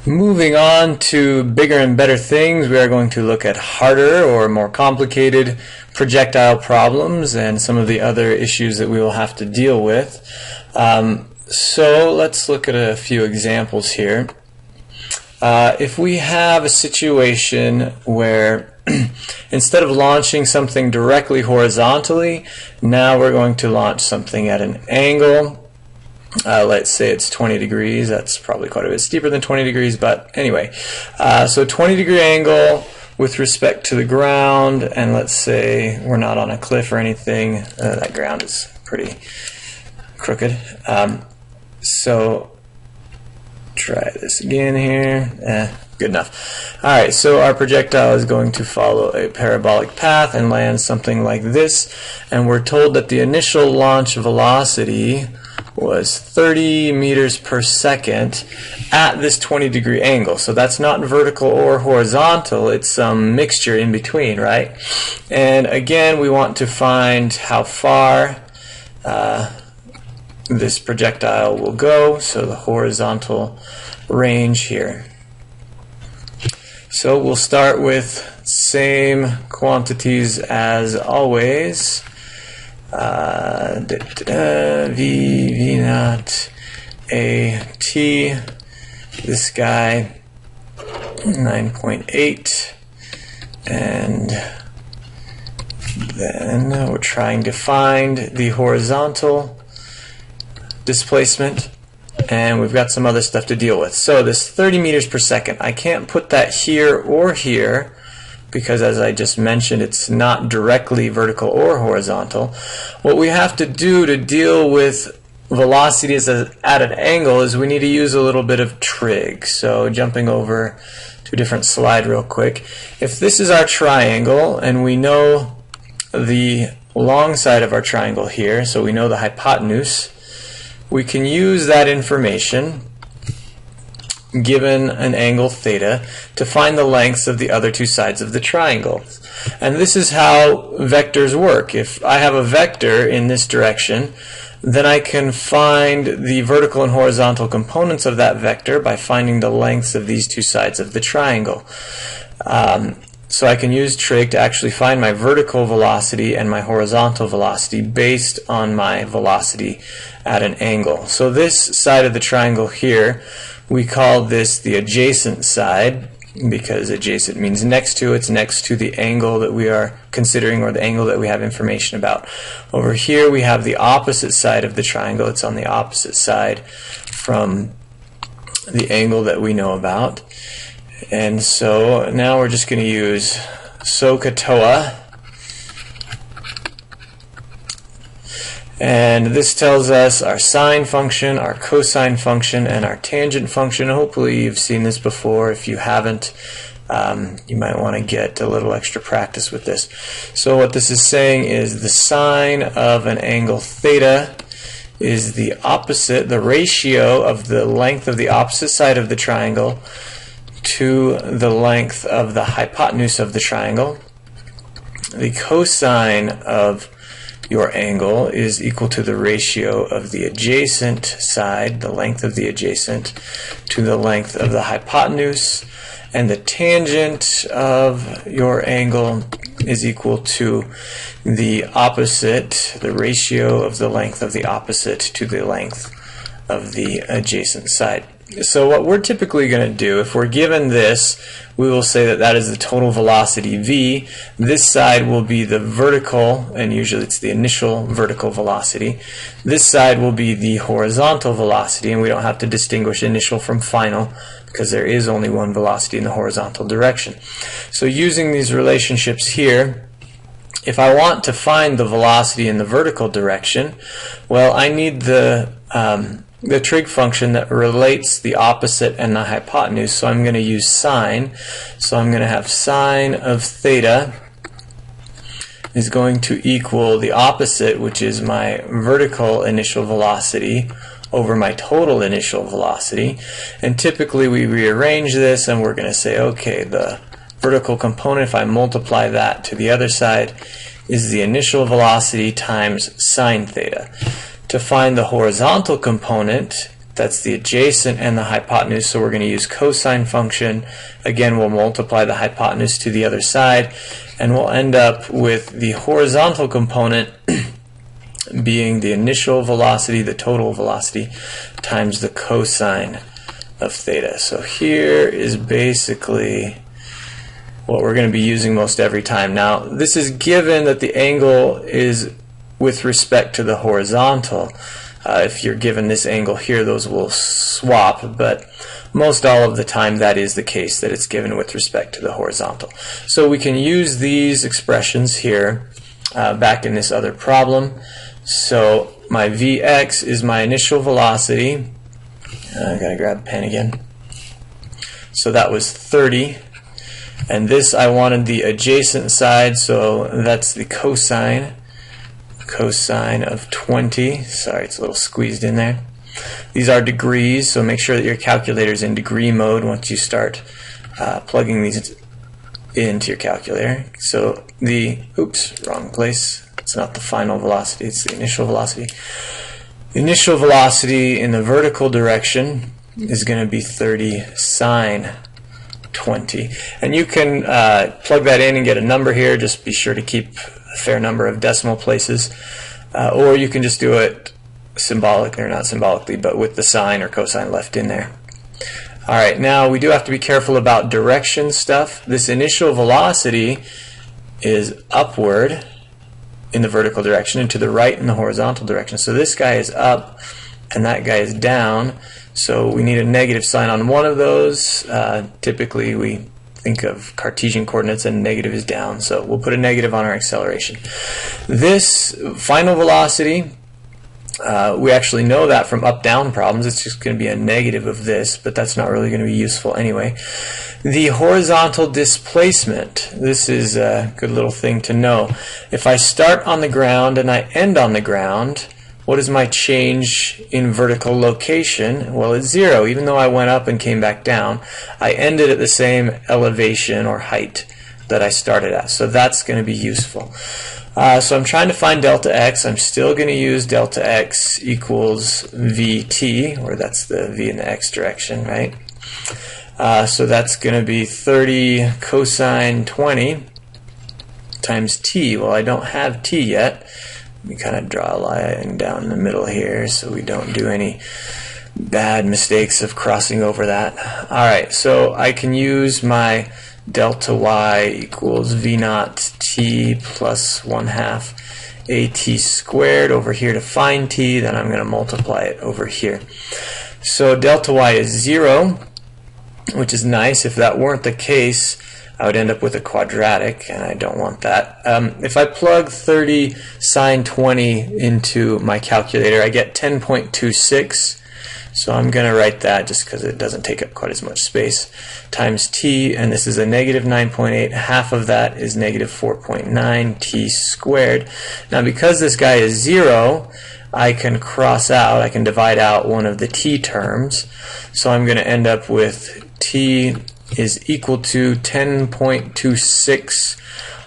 Moving on to bigger and better things, we are going to look at harder or more complicated projectile problems and some of the other issues that we will have to deal with. So let's look at a few examples here. If we have a situation where instead of launching something directly horizontally, now we're going to launch something at an angle. Let's say it's 20 degrees. That's probably quite a bit steeper than 20 degrees, but anyway. So 20-degree angle with respect to the ground, and let's say we're not on a cliff or anything. That ground is pretty crooked. So try this again here. Good enough. Alright, so our projectile is going to follow a parabolic path and land something like this, and we're told that the initial launch velocity was 30 meters per second at this 20-degree angle. So that's not vertical or horizontal, it's some mixture in between, right? And again, we want to find how far this projectile will go, so the horizontal range here. So we'll start with same quantities as always. V naught A T, this guy 9.8, and then we're trying to find the horizontal displacement, and we've got some other stuff to deal with. So this 30 meters per second, I can't put that here or here, because as I just mentioned, it's not directly vertical or horizontal. What we have to do to deal with velocities at an angle is we need to use a little bit of trig. So jumping over to a different slide real quick. If this is our triangle and we know the long side of our triangle here, so we know the hypotenuse, we can use that information given an angle theta to find the lengths of the other two sides of the triangle. And this is how vectors work. If I have a vector in this direction, then I can find the vertical and horizontal components of that vector by finding the lengths of these two sides of the triangle. So I can use trig to actually find my vertical velocity and my horizontal velocity based on my velocity at an angle. So this side of the triangle here, we call this the adjacent side, because adjacent means next to. It's next to the angle that we are considering, or the angle that we have information about. Over here we have the opposite side of the triangle. It's on the opposite side from the angle that we know about. And so now we're just going to use SOHCAHTOA. And this tells us our sine function, our cosine function, and our tangent function. Hopefully you've seen this before. If you haven't, you might want to get a little extra practice with this. So what this is saying is the sine of an angle theta is the opposite, the ratio of the length of the opposite side of the triangle to the length of the hypotenuse of the triangle. The cosine of your angle is equal to the ratio of the adjacent side, the length of the adjacent, to the length of the hypotenuse, and the tangent of your angle is equal to the opposite, the ratio of the length of the opposite to the length of the adjacent side. So what we're typically going to do, if we're given this, we will say that that is the total velocity v. This side will be the vertical, and usually it's the initial vertical velocity. This side will be the horizontal velocity, and we don't have to distinguish initial from final because there is only one velocity in the horizontal direction. So using these relationships here, if I want to find the velocity in the vertical direction, well, I need the trig function that relates the opposite and the hypotenuse, so I'm going to use sine. So I'm going to have sine of theta is going to equal the opposite, which is my vertical initial velocity, over my total initial velocity. And typically we rearrange this and we're going to say, okay, the vertical component, if I multiply that to the other side, is the initial velocity times sine theta. To find the horizontal component, That's the adjacent and the hypotenuse, so we're going to use cosine function. Again, we'll multiply the hypotenuse to the other side, and we'll end up with the horizontal component being the initial velocity, the total velocity, times the cosine of theta. So here is basically what we're going to be using most every time. Now, this is given that the angle is with respect to the horizontal. If you're given this angle here, those will swap, but most all of the time that is the case, that it's given with respect to the horizontal. So we can use these expressions here back in this other problem. So my Vx is my initial velocity. I gotta grab a pen again. So that was 30. And this, I wanted the adjacent side, so that's the cosine of 20. Sorry, it's a little squeezed in there. These are degrees, so make sure that your calculator is in degree mode once you start plugging these into your calculator. So the, oops, wrong place. It's not the final velocity, it's the initial velocity. The initial velocity in the vertical direction is going to be 30 sine 20. And you can plug that in and get a number here. Just be sure to keep a fair number of decimal places. Or you can just do it symbolically, or not symbolically, but with the sine or cosine left in there. Alright, now we do have to be careful about direction stuff. This initial velocity is upward in the vertical direction and to the right in the horizontal direction. So this guy is up and that guy is down. So we need a negative sign on one of those. Typically we think of Cartesian coordinates and negative is down. So we'll put a negative on our acceleration. This final velocity, we actually know that from up-down problems. It's just going to be a negative of this, but that's not really going to be useful anyway. The horizontal displacement, this is a good little thing to know. If I start on the ground and I end on the ground, what is my change in vertical location? Well, it's 0. Even though I went up and came back down, I ended at the same elevation or height that I started at. So that's going to be useful. So I'm trying to find delta x. I'm still going to use delta x equals vt, or that's the v in the x direction, right? So that's going to be 30 cosine 20 times t. Well, I don't have t yet. Let me kind of draw a line down the middle here so we don't do any bad mistakes of crossing over that. Alright, so I can use my delta y equals v naught t plus 1/2 at squared over here to find t. Then I'm going to multiply it over here. So delta y is 0, which is nice. If that weren't the case, I would end up with a quadratic, and I don't want that. If I plug 30 sine 20 into my calculator, I get 10.26. So I'm going to write that just because it doesn't take up quite as much space, times t, and this is a negative 9.8. Half of that is negative 4.9 t squared. Now because this guy is 0, I can cross out, I can divide out one of the t terms. So I'm going to end up with t is equal to 10.26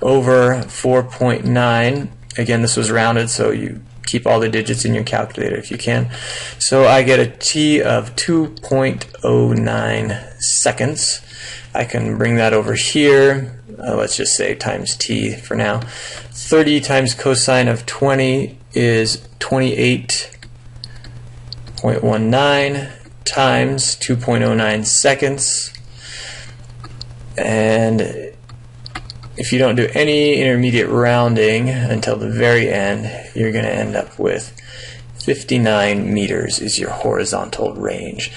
over 4.9. Again, this was rounded, so you keep all the digits in your calculator if you can. So I get a t of 2.09 seconds. I can bring that over here. Let's just say times t for now. 30 times cosine of 20 is 28.19 times 2.09 seconds. And if you don't do any intermediate rounding until the very end, you're going to end up with 59 meters is your horizontal range.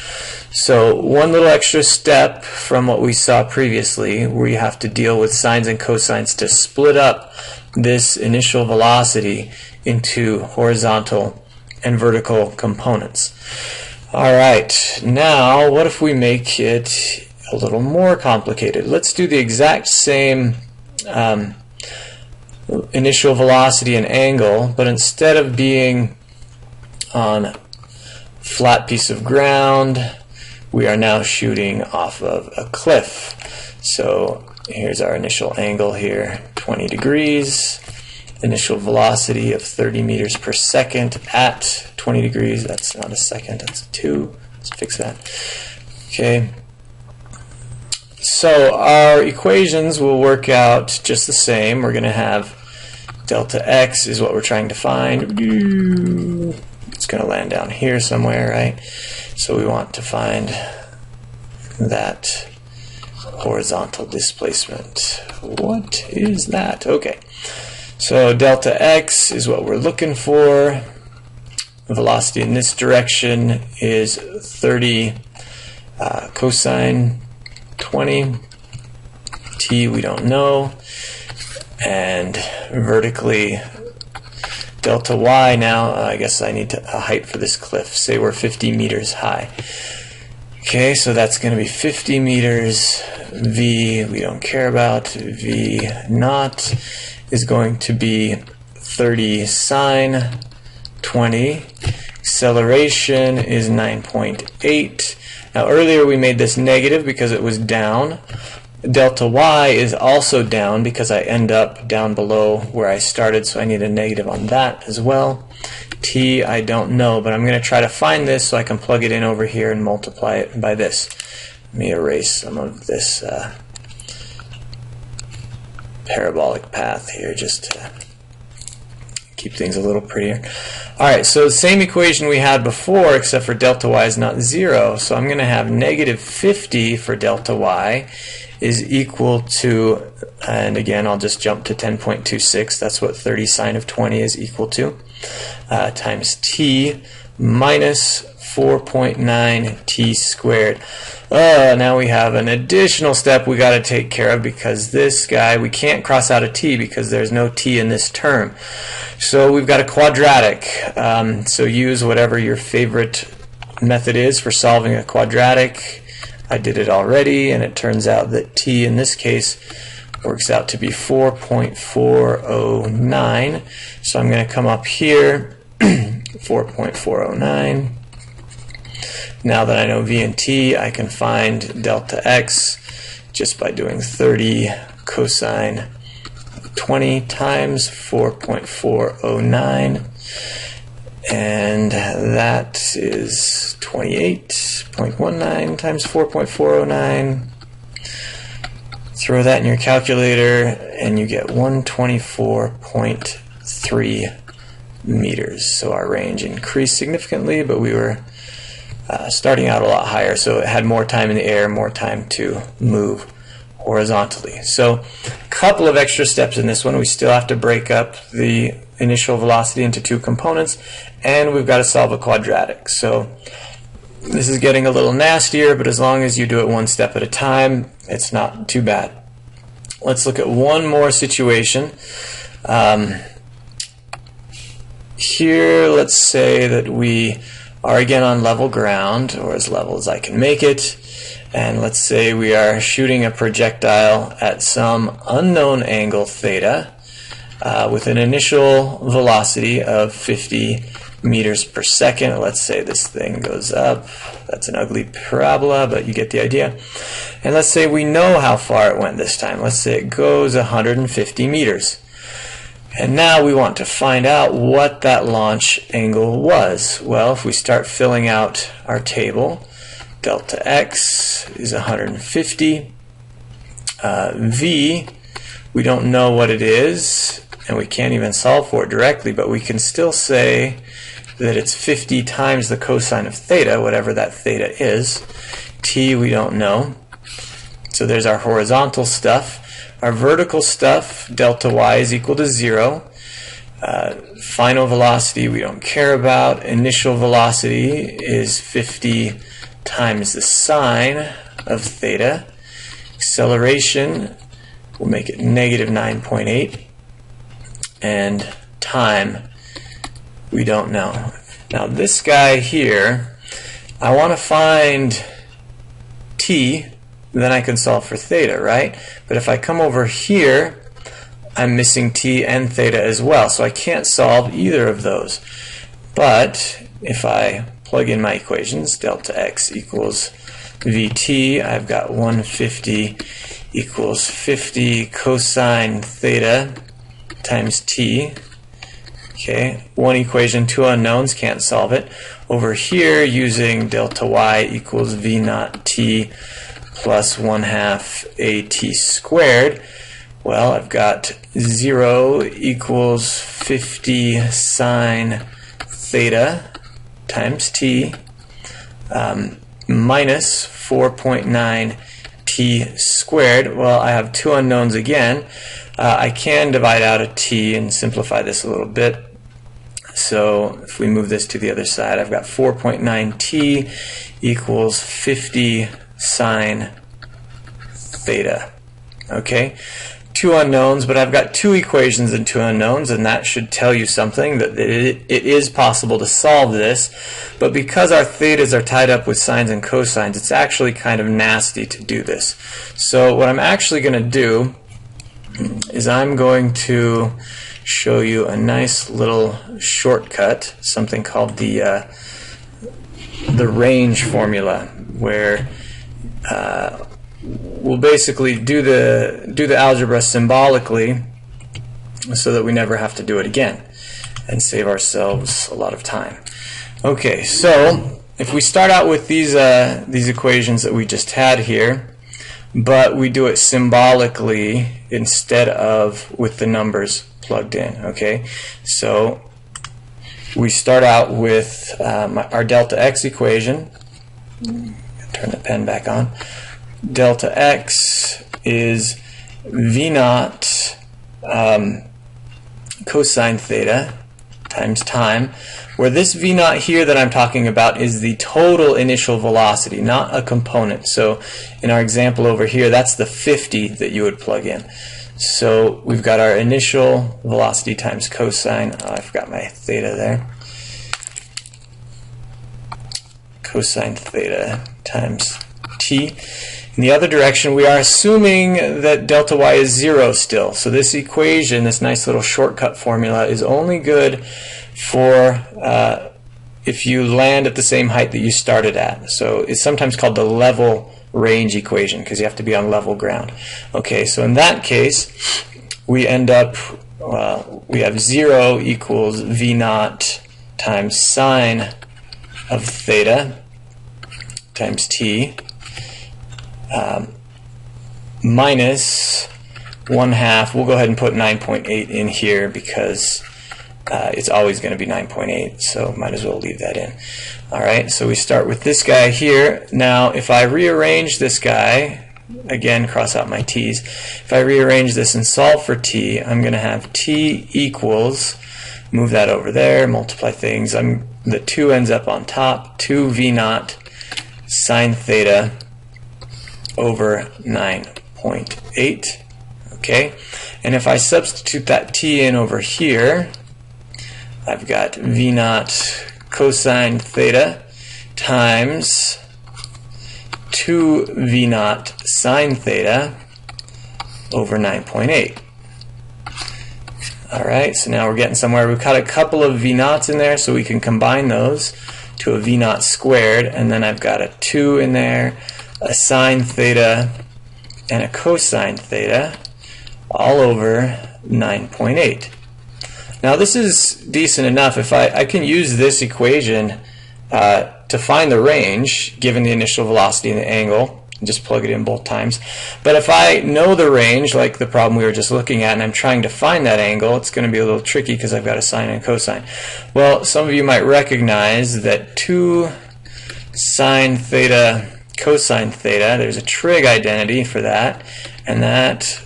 So one little extra step from what we saw previously, where you have to deal with sines and cosines to split up this initial velocity into horizontal and vertical components. Alright, now what if we make it a little more complicated? Let's do the exact same initial velocity and angle, but instead of being on a flat piece of ground, we are now shooting off of a cliff. So here's our initial angle here, 20 degrees, initial velocity of 30 meters per second at 20 degrees. That's not a second, that's a 2. Let's fix that. Okay. So our equations will work out just the same. We're going to have delta x is what we're trying to find. It's going to land down here somewhere, right? So we want to find that horizontal displacement. What is that? Okay. So delta x is what we're looking for. Velocity in this direction is 30 cosine 20. T we don't know. And vertically delta y now, I guess I need a height for this cliff. Say we're 50 meters high. Okay, so that's going to be 50 meters. V we don't care about. V naught is going to be 30 sine 20. Acceleration is 9.8. Now earlier we made this negative because it was down. Delta y is also down because I end up down below where I started, so I need a negative on that as well. T I don't know, but I'm going to try to find this so I can plug it in over here and multiply it by this. Let me erase some of this parabolic path here just to keep things a little prettier. Alright, so the same equation we had before, except for delta y is not 0, so I'm going to have negative 50 for delta y is equal to, and again I'll just jump to 10.26, that's what 30 sine of 20 is equal to, times t minus 4.9 t squared. Now we have an additional step we got to take care of because this guy, we can't cross out a t because there's no t in this term. So we've got a quadratic. So use whatever your favorite method is for solving a quadratic. I did it already, and it turns out that t in this case works out to be 4.409. So I'm going to come up here, 4.409. Now that I know v and t, I can find delta x just by doing 30 cosine 20 times 4.409, and that is 28.19 times 4.409. Throw that in your calculator and you get 124.3 meters. So our range increased significantly, but we were starting out a lot higher, so it had more time in the air, more time to move horizontally. So a couple of extra steps in this one. We still have to break up the initial velocity into two components, and we've got to solve a quadratic. So this is getting a little nastier, but as long as you do it one step at a time, it's not too bad. Let's look at one more situation. Here, let's say that we are again on level ground, or as level as I can make it, and let's say we are shooting a projectile at some unknown angle theta with an initial velocity of 50 meters per second. Let's say this thing goes up. That's an ugly parabola, but you get the idea. And let's say we know how far it went this time. Let's say it goes 150 meters. And now we want to find out what that launch angle was. Well, if we start filling out our table, delta x is 150. V, we don't know what it is, and we can't even solve for it directly, but we can still say that it's 50 times the cosine of theta, whatever that theta is. T, we don't know. So there's our horizontal stuff. Our vertical stuff, delta y is equal to 0. Final velocity we don't care about. Initial velocity is 50 times the sine of theta. Acceleration, we'll make it negative 9.8. And time, we don't know. Now this guy here, I want to find t, then I can solve for theta, right? But if I come over here, I'm missing t and theta as well, so I can't solve either of those. But if I plug in my equations, delta x equals vt, I've got 150 equals 50 cosine theta times t. Okay, one equation, two unknowns, can't solve it. Over here, using delta y equals v naught t plus 1/2 at squared. Well, I've got 0 equals 50 sine theta times t minus 4.9 t squared. Well, I have two unknowns again. I can divide out a t and simplify this a little bit. So if we move this to the other side, I've got 4.9 t equals 50 sine theta. Okay, two unknowns, but I've got two equations and two unknowns, and that should tell you something, that it is possible to solve this. But because our thetas are tied up with sines and cosines, it's actually kind of nasty to do this. So what I'm actually going to do is I'm going to show you a nice little shortcut, something called the range formula, where we'll basically do the algebra symbolically so that we never have to do it again and save ourselves a lot of time. Okay, so if we start out with these equations that we just had here, but we do it symbolically instead of with the numbers plugged in. Okay, so we start out with our delta x equation. Turn the pen back on. Delta x is v naught cosine theta times time, where this v naught here that I'm talking about is the total initial velocity, not a component. So in our example over here, that's the 50 that you would plug in. So we've got our initial velocity times cosine. Oh, I forgot my theta there. Cosine theta times t. In the other direction, we are assuming that delta y is 0 still. So this equation, this nice little shortcut formula, is only good for if you land at the same height that you started at. So it's sometimes called the level range equation because you have to be on level ground. Okay, so in that case, we end up, we have 0 equals v naught times sine of theta times t minus 1/2. We'll go ahead and put 9.8 in here because it's always going to be 9.8, so might as well leave that in. Alright, so we start with this guy here. Now if I rearrange this guy, again cross out my t's, if I rearrange this and solve for t, I'm going to have t equals, move that over there, multiply things, the 2 ends up on top, 2 v naught sine theta over 9.8. Okay, and if I substitute that t in over here, I've got v naught cosine theta times 2 v naught sine theta over 9.8. Alright, so now we're getting somewhere. We've got a couple of v naughts in there, so we can combine those to a v naught squared, and then I've got a 2 in there, a sine theta, and a cosine theta, all over 9.8. Now this is decent enough. If I can use this equation to find the range, given the initial velocity and the angle, and just plug it in both times. But if I know the range, like the problem we were just looking at, and I'm trying to find that angle, it's going to be a little tricky because I've got a sine and cosine. Well, some of you might recognize that 2 sine theta cosine theta, there's a trig identity for that, and that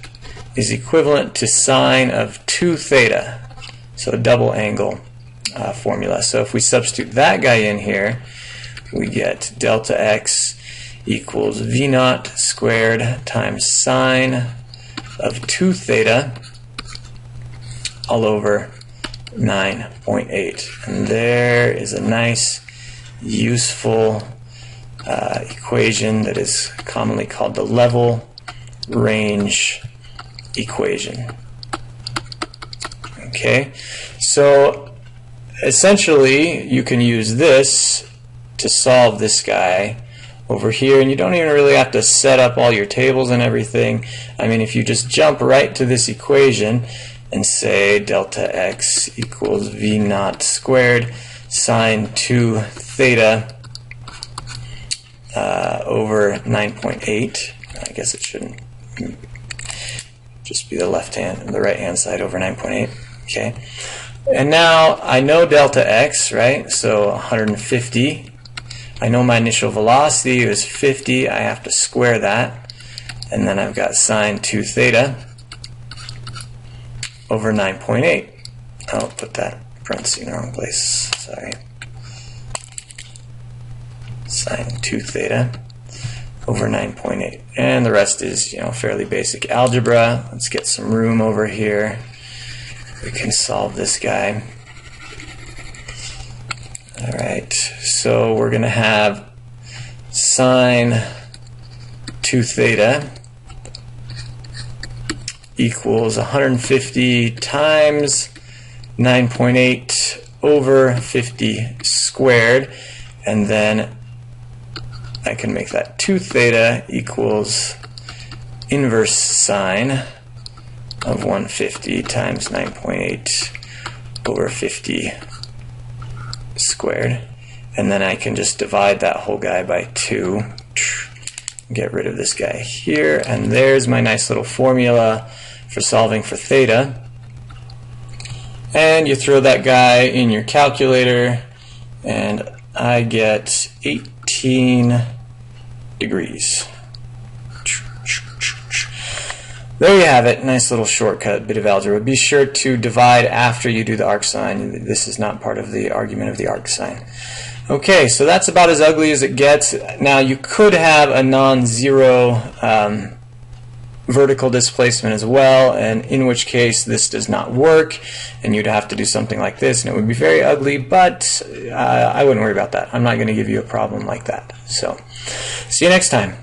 is equivalent to sine of 2 theta. So a double angle formula. So if we substitute that guy in here, we get delta x equals v naught squared times sine of 2 theta all over 9.8. And there is a nice, useful equation that is commonly called the level range equation. Okay, so essentially you can use this to solve this guy over here, and you don't even really have to set up all your tables and everything. I mean, if you just jump right to this equation, and say delta x equals v naught squared sine 2 theta over 9.8. I guess it shouldn't just be the right hand side over 9.8. Okay. And now I know delta x, right? So 150. I know my initial velocity is 50. I have to square that. And then I've got sine 2 theta over 9.8. I'll put that parenthesis in the wrong place. Sorry. Sine 2 theta over 9.8. And the rest is, fairly basic algebra. Let's get some room over here. We can solve this guy. Alright, so we're going to have sine 2 theta equals 150 times 9.8 over 50 squared, and then I can make that 2 theta equals inverse sine of 150 times 9.8 over 50 squared, and then I can just divide that whole guy by 2, get rid of this guy here, and there's my nice little formula for solving for theta. And you throw that guy in your calculator, and I get 18 degrees. There you have it. Nice little shortcut, bit of algebra. Be sure to divide after you do the arc sign. This is not part of the argument of the arc sign. Okay, so that's about as ugly as it gets. Now you could have a non-zero vertical displacement as well, and in which case this does not work, and you'd have to do something like this, and it would be very ugly, but I wouldn't worry about that. I'm not going to give you a problem like that. So, see you next time.